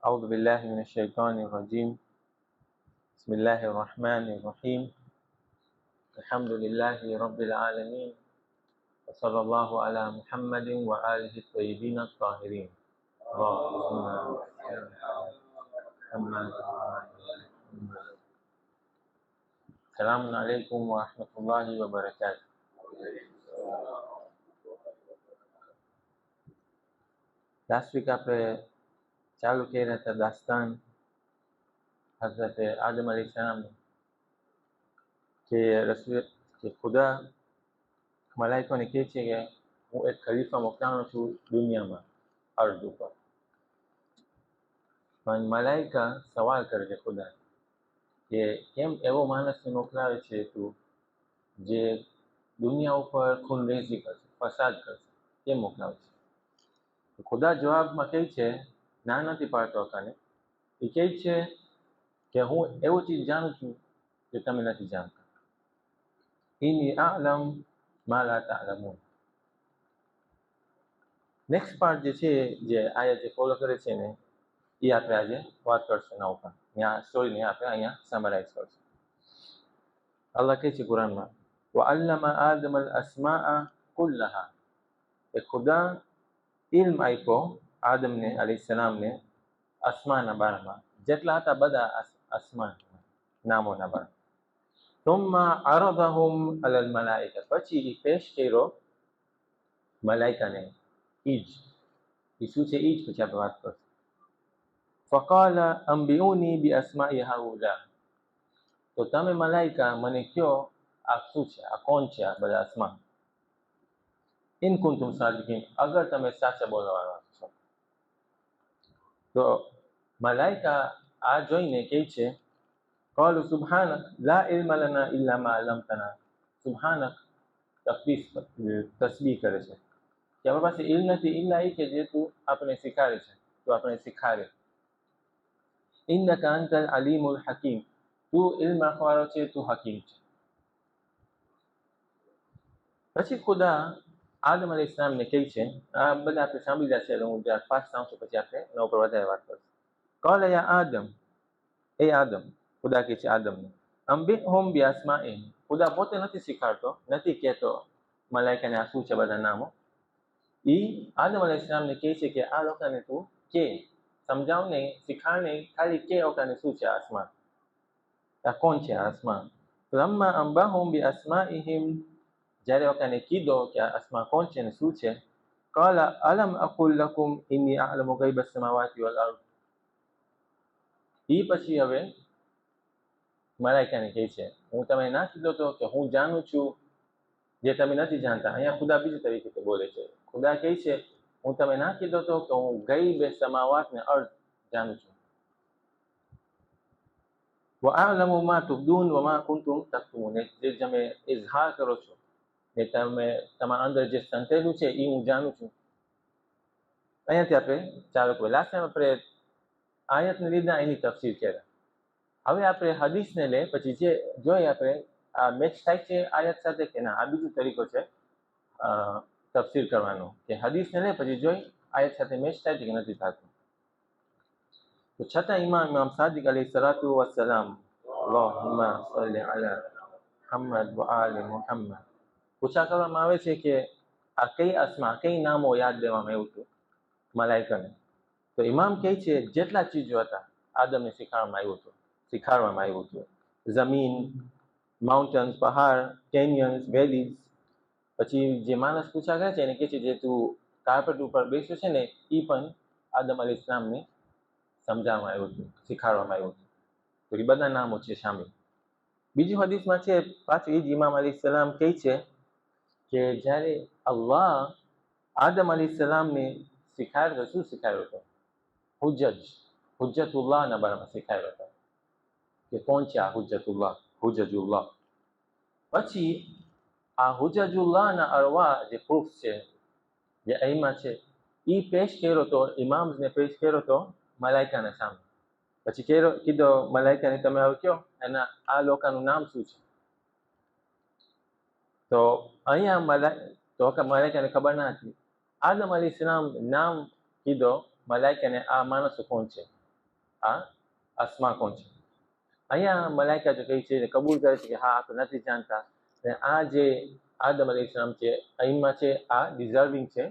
أعوذ بالله من الشيطان الرجيم. بسم الله الرحمن الرحيم. الحمد لله رب العالمين، وصلى الله على محمد وآله الطيبين الطاهرين. اللهم محمد. السلام عليكم ورحمة الله وبركاته. Last week આપણે ચાલુ કરી રહ્યા હતા દાસ્તાન હઝરત આદમ અલૈહિસ્સલામ કે ખુદા મલાઈકોને કહે છે કે હું એક ખલીફા મોકલાવાનો છું દુનિયામાં, અર્ધ ઉપર. પણ મલાઈકા સવાલ કરે છે ખુદા કે કેમ એવો માણસને મોકલાવે છે તું જે દુનિયા ઉપર ખૂનરેઝી કરશે, ફસાદ કરશે, કેમ મોકલાવે છે? ખુદા જવાબમાં કહે છે, ના નથી પાડતો કાને. એ કહે છે કે હું એવું ચીજ જાણું છું જે તમે નથી જાણતા. ઇન્ની અઅલમ મા લા તઅલમૂન. નેક્સ્ટ પાર્ટ જે છે, જે આયા જે ફોલો કરે છે ને, એ આપણે આજે વાત કરશું એના ઉપર. ત્યાં સ્ટોરીને આપણે અહીંયા સમરાઇઝ કરશું. અલ્લાહ કહે છે કુરાનમાં, વઅલ્લમ આદમ અલ અસ્માઅ કુલ્લહા. એ ખુદા ઇલ્મ આપ્યો આદમને અલૈહિસ્સલામને અસ્માના બારામાં, જેટલા હતા બધા અસ્મા નામોના બારામાં. થુમ્મા અરદહુમ અલલ મલાઈકા. પછી એ પેશ કર્યો મલાઈકાને. ઈજ એ શું છે ઈજ પછી આપણે વાત કરશું. ફકાલ અંબિઉની બી અસ્માઇ હાઉલા. તો તમે મલાઈકા મને કયો આ શું છે, આ કોણ છે આ બધા અસ્મા? ઇન કુંતુમ સાદિકીન, અગર તમે સાચા બોલવાના છો. તો મલાઈકા આ જોઈને કહે છે, qalu સુબહાનક લા ઇલ્મ લના ઇલ્લા મા અલ્લમતના. સુબહાનક તસ્બીહ કરે છે કે આપણી પાસે ઇલ્મ નથી ઇલ્લા એ કે જે તું આપણે શીખાડે છે, તું આપણે શીખાડે. ઇન્નકા અંતલ અલીમુલ હકીમ. તું ઇલ્મ રાખવાળો છે, તું હકીમ છે. પછી ખુદા આદમ અલૈહિસ્સલામને કહે છે, આ બધા આપણે સાંભળી રહ્યા છે, હું જ્યારે ફાસ્ટ આવું છું પછી આપણે એના ઉપર વધારે વાત કરશું. કહલે યા આદમ, એ આદમ, ખુદા કહે છે આદમને, અંબિહુમ બી અસ્માઇહિમ. ખુદા પોતે નથી શીખાડતો, નથી કહેતો મલાઈકાને આ શું છે બધા નામો. એ આદમ અલૈહિસ્સલામને કહે છે કે આ લોકોને તું કે સમજાવ નહીં, શીખાડ નહીં, ખાલી કે લોકોને શું છે આસમાન, આ કોણ છે આસમાન. લમ્મા અંબાહુમ બી અસ્માઇહિમ. જ્યારે લોકોને કીધો કે આ અસ્મા કોણ છે ને શું છે, કાલા અલમ અકુલ લકુમ ઇન્ની અઅલમુ ગૈબસ સમાવાતિ વલ અર્દ. એ પછી હવે મલાઈકાને કહે છે, હું તમને ના કીધો તો કે હું જાણું છું જે તમે નથી જાણતા. અહીંયા ખુદા બીજી તરીકે બોલે છે. ખુદા કહે છે, હું તમે ના કીધો તો કે હું ગૈબ સમાવાત ને અર્થ જાણું છું. વઅઅલમુ મા તુબદૂન વમા કુંતુમ તક્તુમૂન. જે તમે ઇઝહાર કરો છો ને તમે તમારા અંદર જે સંતેલું છે એ હું જાણું છું. અહીંયાથી આપણે ચાલુ કરીએ. લાસ્ટ ટાઈમ આપણે આયતને લીધા એની તફસીર કર્યા. હવે આપણે હદીસને લે પછી જે જોઈએ આપણે આ મેચ થાય છે આયત સાથે કે ના, આ બીજો તરીકો છે તફસીર કરવાનો, કે હદીસને લે પછી જોઈ આયત સાથે મેચ થાય છે કે નથી થતું. તો છતાં ઇમામ સાદિક અલૈહિસ્સલાતુ વસ્સલામ, અલ્લાહુમ્મા સલ્લિ અલા મુહમ્મદ વ આલિ મુહમ્મદ, પૂછા કરવામાં આવે છે કે આ કઈ અસ્મા, કઈ નામો યાદ દેવામાં આવ્યું હતું મલાઈકાને. તો ઇમામ કહે છે જેટલા ચીજો હતા આદમને શીખાડવામાં આવ્યું હતું. જમીન, માઉન્ટન્સ, પહાડ, કેનિયન્સ, વેલીઝ. પછી જે માણસ પૂછા કરે છે એને કહે છે જે તું કાર્પેટ ઉપર બેસ્યો છે ને એ પણ આદમ અલૈહિસ્સલામને સમજાવવામાં આવ્યું હતું, શીખાડવામાં આવ્યું હતું. તો એ બધા નામો છે શામિલ. બીજી હદીસમાં છે પાછું એ જ ઇમામ અલૈહિસ્સલામ કહે છે કે જ્યારે અલ્લાહ આદમ અલૈહિસ્સલામને શીખાડ્યો, શું શીખાડ્યો હતો? હુજ્જતુલ્લાહના બારામાં શીખાડ્યો હતો કે કોણ છે આ હુજ્જતુલ્લાહ. પછી આ હુજ્જતુલ્લાહના અરવા જે પ્રૂફ છે, જે અહીમાં છે, એ પેશ કર્યો તો, ઇમામ્સને પેશ કર્યો તો મલાઈકાના સામે. પછી કીધો મલાઈકાને તમે હવે કયો એના આ લોકોનું નામ શું છે. તો અહીંયા મલાઈકાને ખબર ના હતી. આદમ અલૈહિસ્સલામ નામ કીધો મલાઈકાને, આ માણસો કોણ છે. આ અસ્મા કોણ છે. અહીંયા મલાઈકા જો કહે છે, કબૂલ કરે છે કે હા આપણે નથી જાણતા, અને આ જે આદમ અલૈહિસ્સલામ છે અહીંમાં છે, આ ડિઝર્વિંગ છે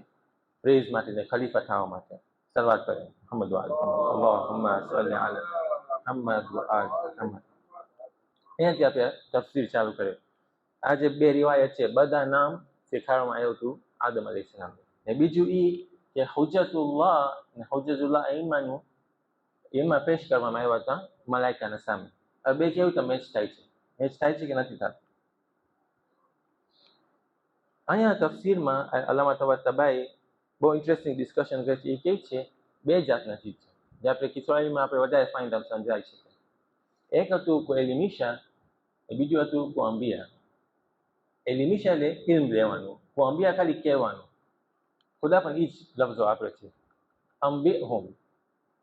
પ્રેઝ માટે, ખલીફા થવા માટે. શરૂઆત કરે મુહમ્મદ અલ્લાહુમ્મા સલ્લી અલા મુહમ્મદ વ આલ મુહમ્મદ. અહીંયાથી આપણે તફસીર ચાલુ કરે. આ જે બે રિવાયત છે, બધા નામ શીખવાડવામાં આવ્યું હતું આદમ અલૈહિસ્સલામ. ને બીજું એ કે હુજ્જતુલ્લાહ અને હુજ્જતુલ્લાહ અહીંમાંનું એમાં પેશ કરવામાં આવ્યા હતા મલાઈકાના સામે. હવે બે કેવું તો મેચ થાય છે, મેચ થાય છે કે નથી થતું. અહીંયા તફસીરમાં અલ્લામા તબાઈ બહુ ઇન્ટરેસ્ટિંગ ડિસ્કશન કરે છે. એ કેવી છે, બે જાતના ચીજ છે જે આપણે કિસ્વાઈમાં આપણે વધારે ફાઇન્ડ આઉટ સમજાય છે. એક હતું કોઈ એલિમિશા, બીજું હતું કોઈ અંબિયા. એલિમિશા એટલે ઇલ્મ લેવાનું, કોઈ અંબિયા ખાલી કહેવાનું. ખુદા પણ એ જ લફ્ઝો આપે છે, અંબિ હોમ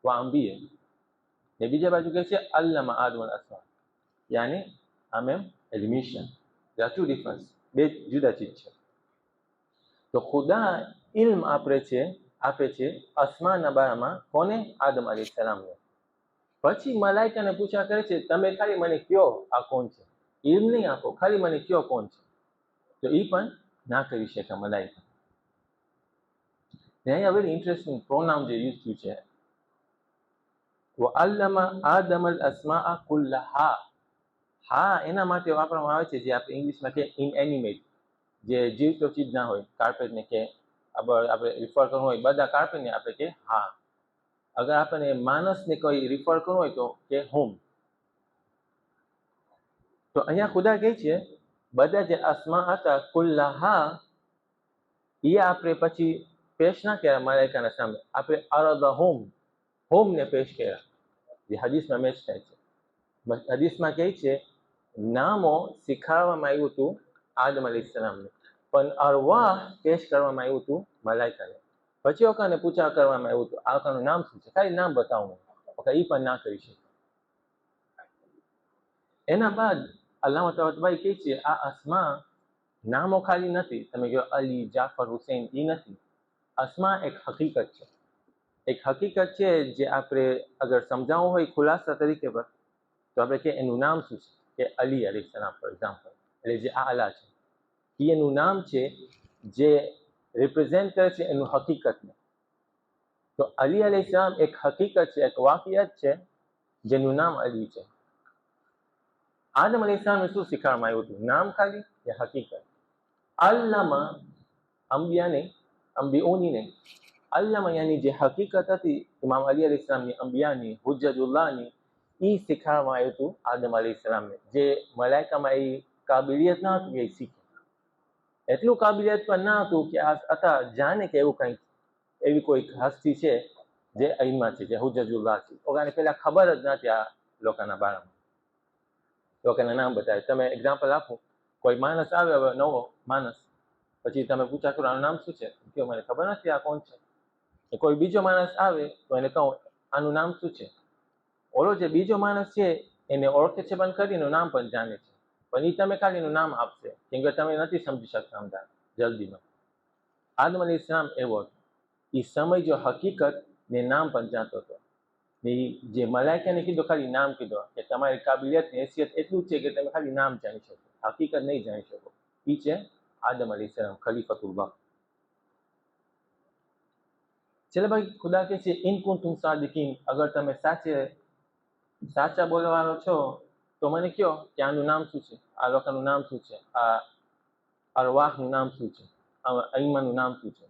વા અંબિયે. ને બીજા બાજુ કહે છે અલ્લામા આદમ અલ અસ્મા, યાની આમ એલિમિશન. ટુ ડિફરન્સ, બે જુદા ચીજ છે. તો ખુદા ઇલ્મ આપે છે અસ્માના બારામાં કોને? આદમ અલૈહિસ્સલામને. પછી મલાઈકાને પૂછા કરે છે તમે ખાલી મને કયો આ કોણ છે, ઇલ્મ નહીં આપો, ખાલી મને કયો કોણ છે. તો એ પણ ના કરી શકે મલાઈકા. અહીંયા વેરી ઇન્ટરેસ્ટિંગ પ્રોનાઉન જે યુઝ થયું છે, વઅલ્લમા આદમ અલ અસ્માઅ કુલ્લહા. હા એના માટે વાપરવામાં આવે છે જે આપણે ઇંગ્લિશમાં કે ઇનએનિમેટ, જે જીવતો ચીજ ના હોય. કાર્પેટને કે આપણે રિફર કરવું હોય, બધા કાર્પેટને આપણે કે હા. અગર આપણને માણસને કોઈ રિફર કરવું હોય તો કે હોમ. તો અહીંયા ખુદા કહે છે બધા જે અસ્મા હતા કુલ્લહા, એ આપણે પછી પેશ ના કર્યા મલાઈકાના સામે, આપણે અરદહુમ, હોમને પેશ કર્યા. જે હદીસમાં મેચ થાય છે. હદીસમાં કહે છે નામો શીખવાડવામાં આવ્યું હતું આદમ અલૈહિસ્સલામને, પણ અરવાહ પેશ કરવામાં આવ્યું હતું મલાઈકાને. પછી ઓકાને પૂછા કરવામાં આવ્યું હતું આ ઓકાનું નામ શું છે, ખાલી નામ બતાવવું. ઓકે, એ પણ ના કરી શકે. એના બાદ અલ્લામા તબાઈ કહે છે આ અસ્મા નામો ખાલી નથી, તમે કહો અલી, જાફર, હુસૈન, એ નથી. અસ્મા એક હકીકત છે. એક હકીકત છે જે આપણે અગર સમજાવવું હોય ખુલાસા તરીકે પર, તો આપણે કે એનું નામ શું છે, કે અલી અલૈહિસ્સલામ ફોર એક્ઝામ્પલ, એટલે જે આલા છે એ એનું નામ છે જે રિપ્રેઝેન્ટ કરે છે એનું હકીકતને. તો અલી અલૈહિસ્સલામ એક હકીકત છે, એક વાકિયત છે જેનું નામ અલી છે. આદમ અલૈહિસ્સલામને શું શીખવાડવામાં આવ્યું હતું, નામ ખાલી કે હકીકત? અલ્લામા અંબિયાને, અંબિઓની ને અલ્લામા યાની જે હકીકત હતી ઇમામ અલી અલૈહિસ્સલામની, અંબિયાની, હુજ્જતુલ્લાહની, એ શીખવાડવામાં આવ્યું હતું આદમ અલૈહિસ્સલામને. જે મલાઈકામાં એ કાબિલિયત ના હતું કે એ શીખે, એટલું કાબિલિયત પણ ના હતું કે આ હતા જાણે કે એવું કંઈક એવી કોઈ હસ્તી છે જે અહીંમાં છે, જે હુજ્જતુલ્લાહ છે. ઓગાને પહેલા ખબર જ નથી આ લોકોના બારામાં. લોકોના નામ બતાવે. તમે એક્ઝામ્પલ આપો, કોઈ માણસ આવે, હવે નવો માણસ, પછી તમે પૂછા કરો આનું નામ શું છે, કે મને ખબર નથી આ કોણ છે. કોઈ બીજો માણસ આવે તો એને કહું આનું નામ શું છે. ઓલો જે બીજો માણસ છે એને ઓળખે છે પણ ખરી, એનું નામ પણ જાણે છે, પણ એ તમે ખાલી એનું નામ આપશે કેમ કે તમે નથી સમજી શકતા અમદાર જલ્દીમાં. આદમ અલૈહિસ્સલામ એવો હતો, એ સમય જો હકીકત ને નામ પણ જાણતો હતો. ને જે મલાઈકાને કીધું ખાલી નામ કીધું કે તમારી કાબિલિયત ને હેસિયત એટલું જ છે કે તમે ખાલી નામ જાણી શકો, હકીકત નહીં જાણી શકો. એ છે આદમ અલૈહિસ્સલામ, ખલીફતુલ્લાહ. ચલે ભાઈ, ખુદા કહે છે ઇન કુંતુમ સાદિકીન, અગર તમે સાચા બોલવાનો છો તો મને કયો કે આનું નામ શું છે, આ લોકોનું નામ શું છે, આ અરવાહનું નામ શું છે, ઈમાનનું નામ શું છે.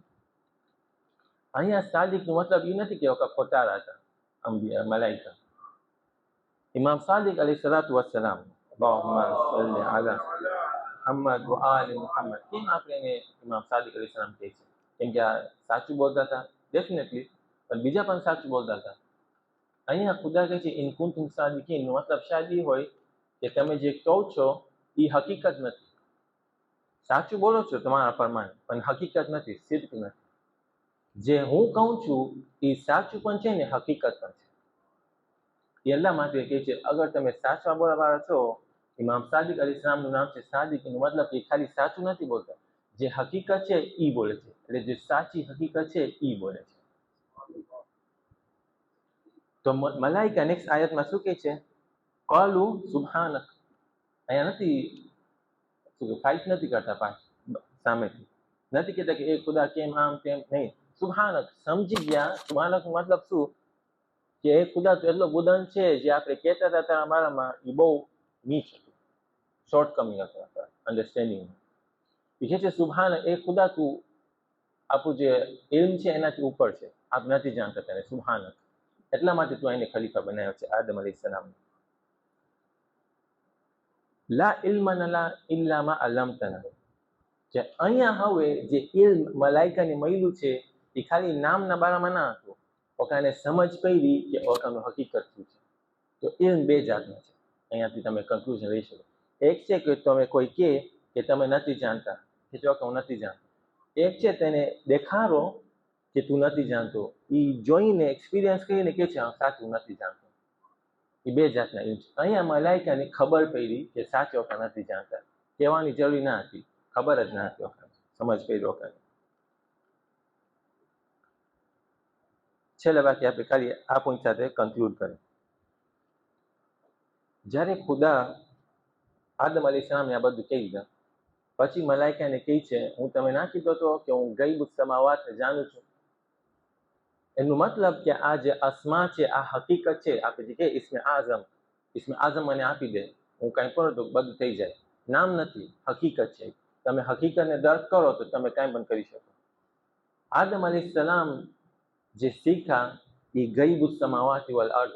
અહીંયા સાદિકનો મતલબ એ નથી કે ખોટા હતા અંબિયા મલાઈકા. ઇમામ સાદિક અલૈહિસ્સલાતુ વસ્સલામ, અલ્લાહુમ્મા સલ્લી અલા મુહમ્મદ વ આલી મુહમ્મદ. કેમ આપણે એને ઇમામ સાદિક અલૈહિસ્સલામ કહે છે? કેમ કે આ સાચું બોલતા હતા ડેફિનેટલી, પણ બીજા પણ સાચું બોલતા હતા. અહીંયા ખુદા કહે છે ઇન કુંતુમ સાદિકીન, મતલબ શાયદ એ હોય કે તમે જે કહો છો એ હકીકત નથી. સાચું બોલો છો તમારા પ્રમાણે, પણ હકીકત નથી, સિદ્ધ નથી. જે હું કહું છું એ સાચું પણ છે ને હકીકત પણ છે. એટલા માટે કહે છે અગર તમે સાચા બોલવાવાળા છો, ઇમામ સાદિક અલૈહિસ્સલામનું નામ છે સાદિક, એનું મતલબ કે ખાલી સાચું નથી બોલતા, જે હકીકત છે એ બોલે છે, એટલે જે સાચી હકીકત છે એ બોલે છે. તો મલાઈકા નેક્સ્ટ આયતમાં શું કહે છે? qalu subhanak. અહીંયા નથી શું કે ફાઇટ નથી કરતા પાછ સામેથી, નથી કહેતા કે એ ખુદા કેમ આમ તેમ, નહીં. સુબહાનક, સમજી ગયા. સુબહાનક મતલબ શું કે એ ખુદા તો એટલો બુલંદ છે, જે આપણે કહેતા હતા તારા મારામાં એ બહુ નીચ હતું, શોર્ટકમિંગ હતું આપણા અન્ડરસ્ટેન્ડિંગમાં. એ કહે છે સુબહાનક, એ ખુદા તું આપણું જે ઇલ્મ છે એનાથી ઉપર છે, આપ નથી જાણતા તેને. સુબહાનક, એટલા માટે તું એને ખલીફા બનાવ્યો છે આદમ અલૈહિસ્સલામને. લા ઇલ્મ લના ઇલ્લા મા અલ્લમતના. જે અહીંયા હવે જે ઇલ્મ મલાઈકાને મળ્યું છે એ ખાલી નામના બારામાં ના હતું, ઓકાને સમજ પડી કે ઓકાનું હકીકત શું છે. તો ઇલ્મ બે જાતના છે, અહીંયાથી તમે કન્ક્લુઝન લઈ શકો. એક છે કે તમે કોઈ કહે કે તમે નથી જાણતા, કે જો કે હું નથી જાણતો. એક છે તેને દેખાડો કે તું નથી જાણતો, એ જોઈને એક્સપિરિયન્સ કરીને કે છે હા સાચું નથી જાણતો. એ બે જાતના ઇલ્મ છે. અહીંયા મલાઈકાને ખબર પડી કે સાચો કે નથી જાણતા, કહેવાની જરૂરી ના હતી, ખબર જ ના હતી ઓકાને, સમજ પડી ઓકાને. છેલ્લે બાકી આપણે ખાલી આ પોઈન્ટ સાથે કન્ક્લુડ કરીએ. જ્યારે ખુદા આદમ અલૈહિસ્સલામને આ બધું કહી દીધા, પછી મલાઈકાને કહે છે હું તમે ના કીધો તો કે હું ગઈબ સમાવાતને જાણું છું. એનું મતલબ કે આ જે અસ્મા છે, આ હકીકત છે, આપણે જે કહીએ ઇસ્મે આઝમ મને આપી દે, હું કાંઈ પણ તો બધું થઈ જાય. નામ નથી, હકીકત છે. તમે હકીકતને દર્દ કરો તો તમે કાંઈ પણ કરી શકો. આદમ અલૈહિસ્સલામ જે શીખા એ ગઈબ સમાવાતિ વલ અર્દ.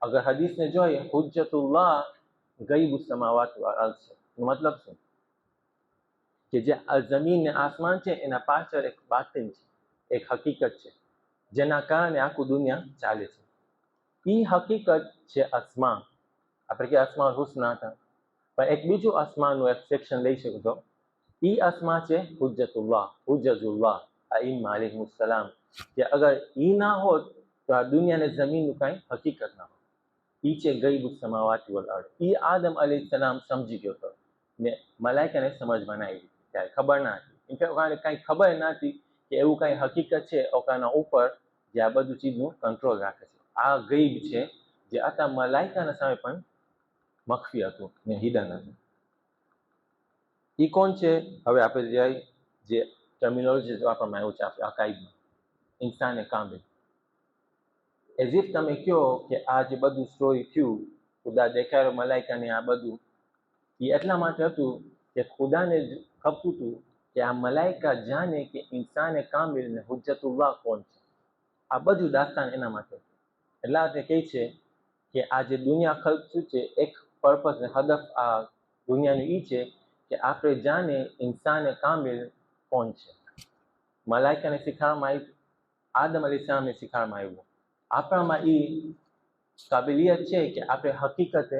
અગર હદીસને જોઈએ, હુજ્જતુલ્લાહ ગઈબ સમાવાતિ વલ અર્દ છે. મતલબ શું કે જે જમીન ને આસમાન છે એના પાછળ એક બાતિન છે, એક હકીકત છે, જેના કારણે આખું દુનિયા ચાલે છે. એ હકીકત છે અસ્મા. આપણે કે અસ્માઉલ હુસ્ના હતા, પણ એક બીજું અસ્માનું એક સેક્શન લઈ શકો છો. એ અસ્મા છે હુજ્જતુલ્લાહ આઈમ્મા અલૈહિસ્સલામ, કે અગર એ ના હોત તો આ દુનિયાને જમીનનું કાંઈ હકીકત ના હોત. એ છે ગઈબ સમાવાતિ વલ અર્દ. એ આદમ અલૈહિસ્સલામ સમજી ગયો હતો ને મલાઈકાને સમજમાં ના આવી, ત્યારે ખબર ના હતી. ઇનફેક્ટ કાંઈ ખબર ના હતી કે એવું કાંઈ હકીકત છે ઓકાના ઉપર જે આ બધું ચીજનું કંટ્રોલ રાખે છે. આ ગઈબ છે જે આતા મલાઈકાના સામે પણ મખફી હતું ને હિડન હતું. એ કોણ છે? હવે આપણે જે ટર્મિનોલોજી વાપરવામાં આવ્યું છે આપણે અકાઈદમાં, ઇન્સાને કામિલ. એઝ ઇફ તમે કહો કે આ જે બધું સ્ટોરી થયું, ખુદા દેખાયો મલાઈકાને, આ બધું એ એટલા માટે હતું કે ખુદાને જ ખપતું હતું કે આ મલાઈકા જાણે કે ઇન્સાને કામિલ ને હુજ્જતુલ્લાહ કોણ છે. આ બધું દાસ્તાન એના માટે. એટલા માટે કહે છે કે આ જે દુનિયા ખર્ચું છે, એક પર્પઝ ને હદફ આ દુનિયાનું એ છે કે આપણે જાણે ઇન્સાને કામિલ કોણ છે. મલાઈકાને શીખવામાં આવ્યું, આદમ અલૈહિસ્સલામને શીખવામાં આવ્યું. આપણામાં એ કાબિલિયત છે કે આપણે હકીકતે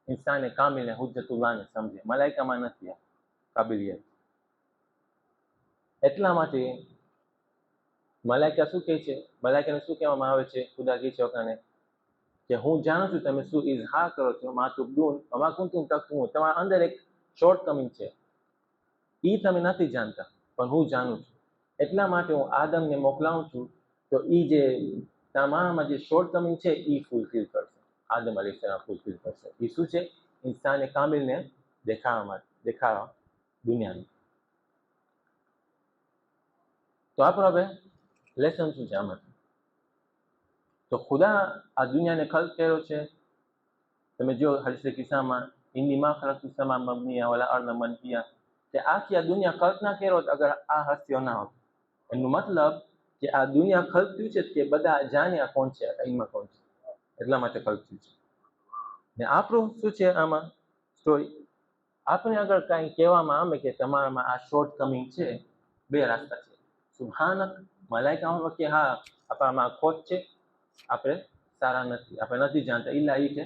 ઇન્સાને કામિલ ને હુજ્જતુલ્લાહને સમજે. મલાઈકામાં નથી આ કાબિલિયત. એટલા માટે મલાઈકા શું કહે છે? મલાઈકાને શું કહેવામાં આવે છે? ખુદા કહે છે ઓકાને કે હું જાણું છું તમે શું ઇઝહાર કરો છો, મા તુબદૂન વમા કુંતુમ તક્તુમૂન. તમારા અંદર એક શોર્ટકમિંગ છે, એ તમે નથી જાણતા, પણ હું જાણું છું. એટલા માટે હું આદમને મોકલાવું છું, તો એ જે તમારામાં જે શોર્ટકમિંગ છે એ ફૂલફિલ કરશે. આદમ અલૈહિસ્સલામ ફૂલફિલ કરશે. એ શું છે? ઇન્સાને કામિલને દેખાડવા દુનિયાને. તો આપણો હવે લેસન શું છે આમાં? તો ખુદા આ દુનિયાને ખલ્ક કર્યો છે. તમે જો હદીસ કિસ્સામાં ઇન્ની મા ખલકતુ સમા મબનિયા વલા અર્દ મનફિયા, કે આખી આ દુનિયા ખલ્ક ના કર્યો અગર આ હસ્તીઓ ના હોત. એનું મતલબ કે આ દુનિયા ખલ્ક થયું છે કે બધા જાણ્યા કોણ છે, એમાં કોણ છે, એટલા માટે ખલ્ક થયું છે. ને આપણું શું છે આમાં સ્ટોરી? આપણે અગર કાંઈ કહેવામાં આવે કે તમારામાં આ શોર્ટ કમિંગ છે, બે રસ્તા છે. સુબહાનક, મલાઈકા કે હા આપણામાં ખોટ છે, આપણે સારા નથી, આપણે નથી જાણતા, ઈલા એ છે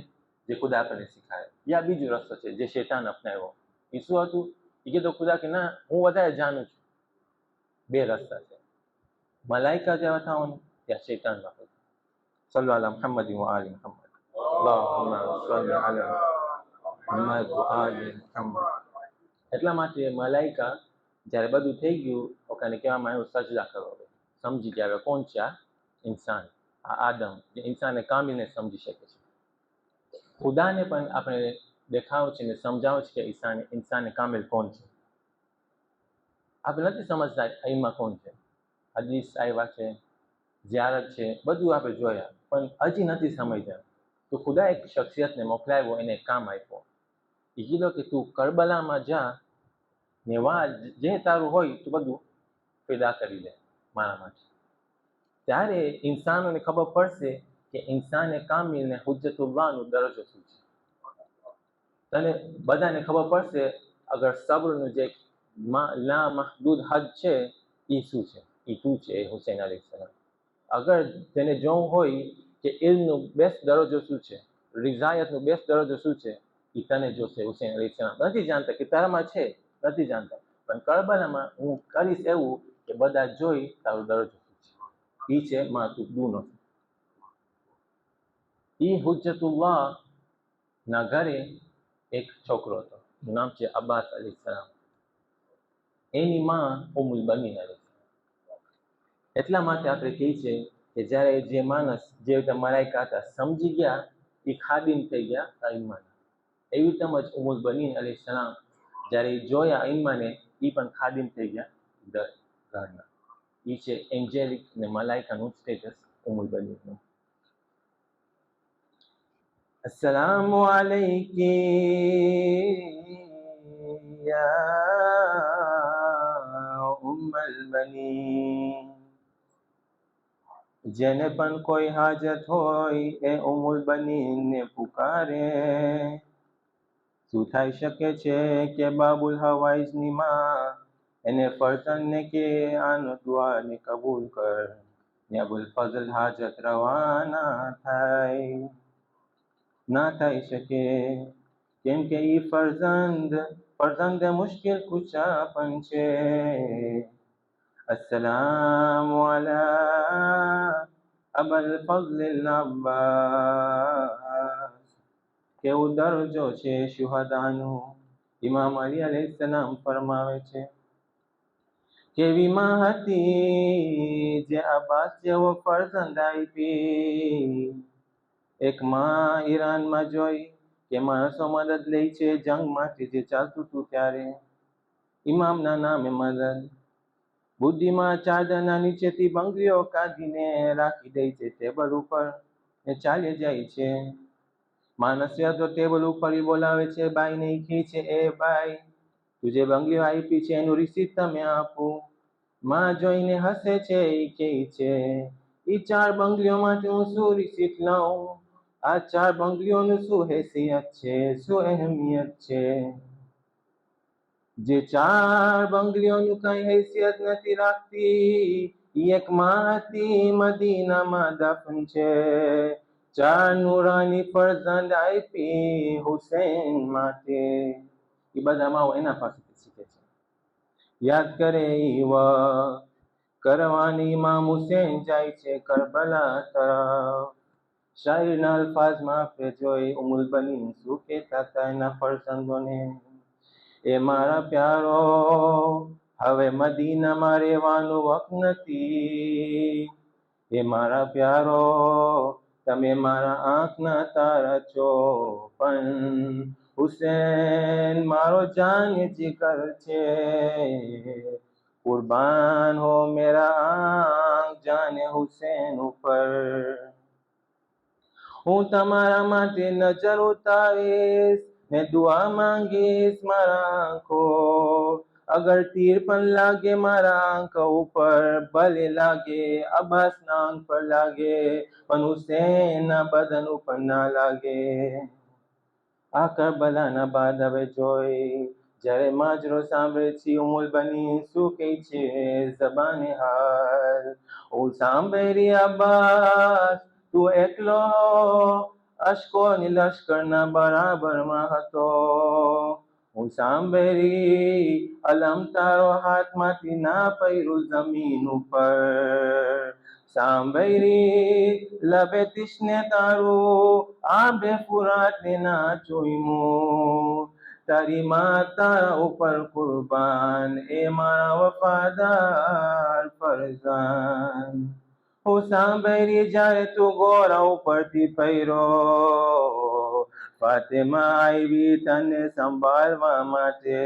જે ખુદા આપણને શીખાય. યા બીજો રસ્તો છે જે શૈતાન અપનાવ્યો. એ શું હતું? એ કીધું ખુદા કે ના હું વધારે જાણું છું. બે રસ્તા છે, મલાઈકા જેવા થવાનું યા શૈતાન વાળું. સલ્લુ અલા મુહમ્મદ વ આલિ મુહમ્મદ. અલ્લાહુમ્મા સલ્લિ અલા મુહમ્મદ વ આલિ મુહમ્મદ. એટલા માટે મલાઈકા જ્યારે બધું થઈ ગયું, ઓકાને કહેવામાં આવ્યું સજદા કરો. સમજી ગયા હવે કોણ છે આ ઇન્સાન. આ આદમ જે ઇન્સાને કામિલને સમજી શકે છે. ખુદાને પણ આપણે દેખાવ છે ને સમજાવો છે કે ઇન્સાને કામિલ કોણ છે. આપણે નથી સમજતા અહીંમાં કોણ છે. હદીસ આવ્યા છે, ઝિયારત છે, બધું આપણે જોયા, પણ હજી નથી સમજ્યા. તો ખુદા એક શખ્સિયતને મોકલાવ્યો, એને કામ આપ્યો. એ કીધો કે તું કરબલામાં જા ને જે તારું હોય તું બધું પેદા કરી દે મારા માટે. ત્યારે ઇન્સાનોને ખબર પડશે કે ઇન્સાને કામિલને હુજ્જતુલ્લાહનો દરજ્જો શું છે. તને બધાને ખબર પડશે અગર સબ્રનું જે લા મહદૂદ હદ છે એ શું છે, એ તું છે હુસૈન અલૈહિસ્સલામ. અગર તેને જોવું હોય કે ઇલ્મનું બેસ્ટ દરજ્જો શું છે, રિઝાયતનું બેસ્ટ દરજ્જો શું છે, એ તને જોશે હુસૈન અલૈહિસ્સલામ. નથી જાણતા કે તારામાં છે, નથી જાણતા, પણ કરબલામાં હું કરીશ એવું કે બધા જોઈ તારો દરજ્જો શું છે. એ છે માતુબ્દુનો. એ હુજ્જતુલ્લાહ ના ઘરે એક છોકરો હતો, નામ છે અબ્બાસ અલૈહિસ્સલામ. એની માં ઉમ્મુલ બનીન અલૈહિસ્સલામ. એટલા માટે આપણે કહીએ છીએ કે જ્યારે જે માણસ જે રીતે મલાઈકા હતા સમજી ગયા, એ ખાદિમ થઈ ગયા અઈમ્માના. એવી તેમજ ઉમ્મુલ બનીન અલૈહિસ્સલામ જ્યારે જોયા અઈમ્માને, એ પણ ખાદિમ થઈ ગયા ઘરના. એ છે એન્જેલિક ને મલાઈકાનું સ્ટેટસ ઉમ્મુલ બનીનનું. અસ્સલામુ અલૈકી યા ઉમ્મલ બનીન. જેને પણ કોઈ હાજત હોય એ ઉમ્મુલ બનીનને પુકારે. શું થઈ શકે છે કે બાબુલ હવાઈજની માં એને ફરતનને કે આનો દુઆને કબૂલ કર, ને અબુલ ફઝલ હાજત રવાના થાય. ના થઈ શકે, કેમ કે ઈ ફરજંદ મુશ્કેલ કુશા પણ છે. અસ્સલામુ અલા અબલ ફઝલ અબ્બાસ. કેવું દરજ્જો છે શુહદાનું. ઇમામ અલી અલૈહિસ્સલામ ફરમાવે છે, કેવી માં હતી જે અબ્બાસ જેવો ફરજંદ આપી. એક માં ઈરાનમાં જોઈ કે માણસો મદદ લે છે જંગમાંથી જે ચાલતું હતું ત્યારે. ઇમામના નામે મદદ. બુદ્ધિમાં ચાદરના નીચેથી બંગડીઓ કાઢીને રાખી દે છે ટેબલ ઉપર ને ચાલી જાય છે. માણસે તો ટેબલ ઉપર બોલાવે છે બાઈને, કહે છે એ બાઈ તું જે બંગડીઓ આપી છે એનું રિસીપ્ટ તમે આપો. માં જોઈને હસે છે, એ કહે છે એ 4 બંગડીઓમાંથી હું શું રિસીપ્ટ લઉં? આ 4 બંગડીઓનું શું હેસિયત છે, શું અહેમિયત છે? જે 4 બંગડીઓનું કઈ હેસિયત નથી રાખતી, એક માં હતી મદીનામાં દફન છે. 4 નૂરાની ફરજંદ આપી હુસૈન માટે. એ બધા માઓ એના પાસેથી શીખે છે. યાદ કરે ઈ વખત કરવાની ઇમામ હુસૈન જાય છે કરબલા તરફ. શાયરીના અલ્ફાઝમાં આપણે જોઈ ઉમ્મુલ બનીન શું કહેતા હતા એના ફરજંદોને, એ મારા પ્યારો હવે મદીનામાં રહેવાનું વખત નથી. એ મારા પ્યારો તમે મારા આંખના તારા છો, પણ હુસૈન મારો જાન જીગર છે. કુરબાન હો મેરા આંખ જાને હુસૈન ઉપર. હું તમારા માટે નજર ઉતારીશ ને દુઆ માંગીશ મારા આંખો. અગર તીર પણ લાગે મારા આંખ ઉપર, ભલે લાગે અબ્બાસના આંખ પર લાગે, પણ હુસૈનના બદન ઉપર ના લાગે. આ કરબલાના બાદ હવે જોઈ જ્યારે માજરો સાંભળે છે ઉમ્મુલ બનીન શું કહે છે ઝબાને હાલ. હું સાંભળી અબ્બાસ તું એકલો અશ્કોની લશ્કરના બરાબરમાં હતો. હું સાંભળી અલમ તારો હાથમાંથી ના પડ્યું જમીન ઉપર. સાંભળી લબે તિશ્ને તારું આબે ફુરાતને ના જોઈમું. તારી માતા ઉપર કુરબાન એ મારા વફાદાર ફરજાન. હું સાંભળી જ્યારે તું ઘોડા ઉપરથી પૈરો, ફાતેમા આવી તને સંભાળવા માટે.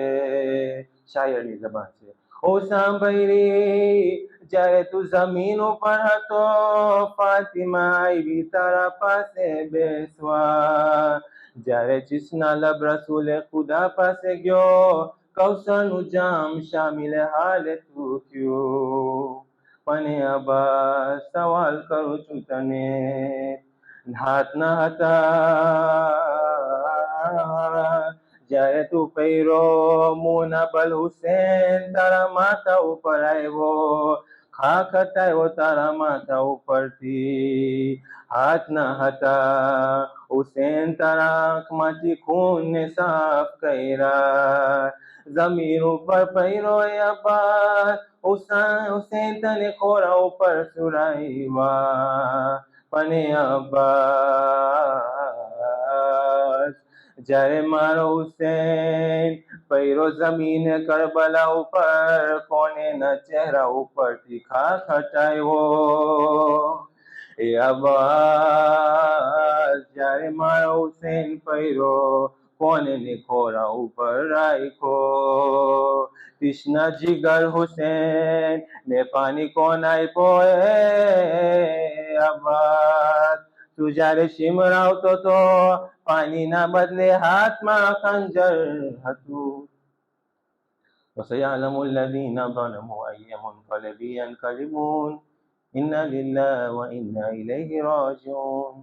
શાયરની જબાન છે. હું સાંભળી જ્યારે તું જમીન ઉપર હતો, ફાતિમા આવી તારા પાસે બેસવા. જ્યારે ચિસ્ના લબ રસૂલે ખુદા પાસે ગયો, કૌશરનું જામ શામિલ હાલે તું થયું. પણ અબ્બા સવાલ કરું છું તને, હાથ ના હતા જ્યારે તું પૈરો, મુનાબલ હુસેન તારા માથા ઉપર આવ્યો, ખાખ હટાવ્યો તારા માથા ઉપરથી. હાથ ના હતા હુસેન તારા આંખમાંથી ખૂનને સાફ કર્યા. જમીન ઉપર પૈરો અબ્બાસ, હુસેન તને ખોરા ઉપર સુરાવ્યા. પણ અબ્બાસ જ્યારે મારો હુસેન પૈરો જમીન કરબલા ઉપર, કોને ના ચહેરા ઉપરથી ખાખ હટાવ્યો. એ અબ્બાસ જ્યારે મારો હુસેન પૈરો, કોને ને ખોરા ઉપર રાખ્યો. કૃષ્ણ જીગર હુસેન ને પાણી કોણ આપ્યો? અબ્બાસ તું જ્યારે શિમરાવતો તો, પાણીના બદલે હાથમાં ખંજર હતું. وسيعلم الذين ظلموا أي منقلب ينقلبون إنا لله وإنا إليه راجعون.